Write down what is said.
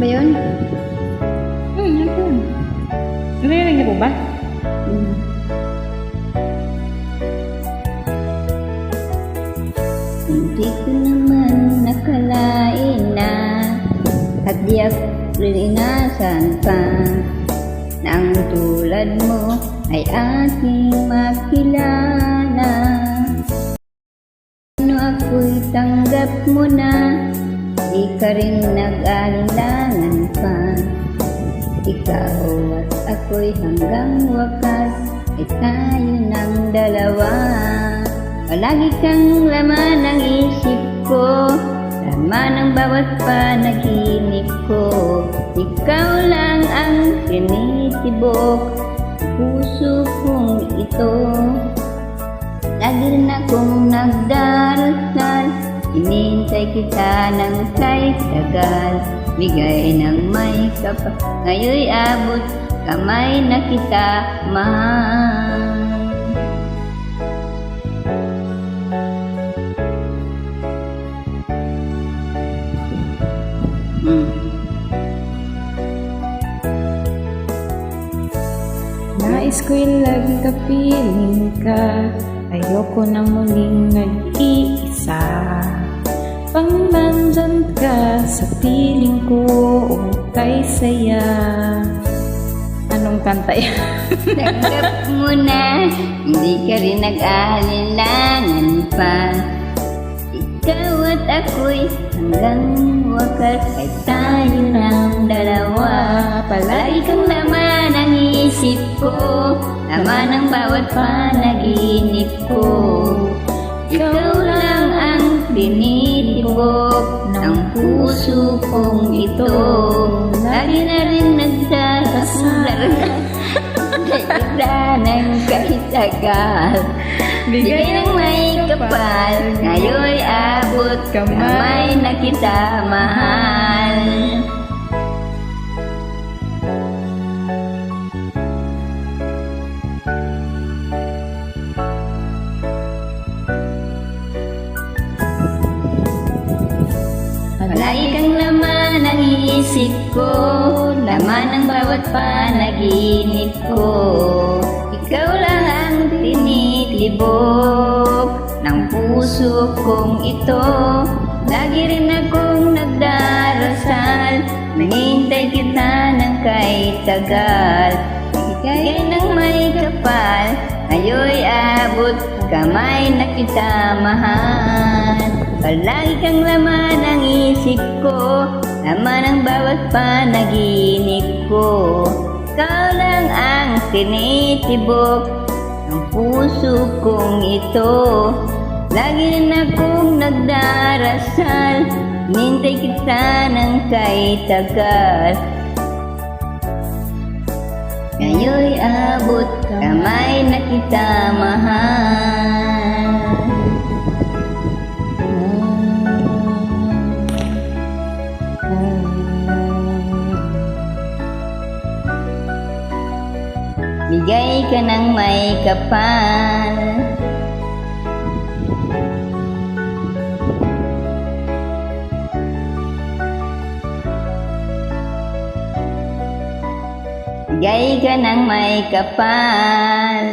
ba yun? Ito. Narinig niyo po ba? Hindi ko naman nakalain na at di ako rin inasan pa nang tulad mo ay aking makilala. Ano ako'y tanggap mo na, di ka rin nag-alinlangan pa. Ikaw at ako'y hanggang wakas ay tayo ng dalawa. Palagi kang laman ng isip ko, laman ng bawat panaginip ko. Ikaw lang ang tinitibok puso kong ito. Lagi rin akong nagdarasal, inintay kita ng kahit tagal. Bigay ng may kapal, ngayon'y abot kamay na kita mahal. Nais ko'y lagi kapiling ka, ayoko na muling nag-iisa. Pang nandyan ka sa piling ko, kay saya. Anong kanta yan? Tanggap mo na, hindi ka rin nag-alinlangan pa. Ikaw at ako'y hanggang wakas ay tayo ng dalawa. Palagi kang laman ang isip ko, laman ang bawat panaginip ko. Ikaw lang ang tinitibok ng puso kong ito. Lagi na rin nagdadasal kita ng kahit tagal. Bigay ng may kapal, ngayon'y abot kamay na kita mahal. Palagi kang laman ang isip ko, laman ng bawat panaginip ko. Ikaw lang ang tinitibok ng puso kong ito. Lagi rin akong nagdarasal, nanghintay kita ng kahit tagal. Bigay ng may kapal, ngayon'y abot kamay na kita mahal. Palagi kang laman ang isip ko, laman ang bawat panaginip ko. Ikaw lang ang tinitibok ng puso kong ito. Lagi rin akong nagdarasal, nintay kita ng kahit tagal. Ngayon'y abot kamay na kita mahal. Bigay ka ng may kapal. Bigay ka ng may kapal.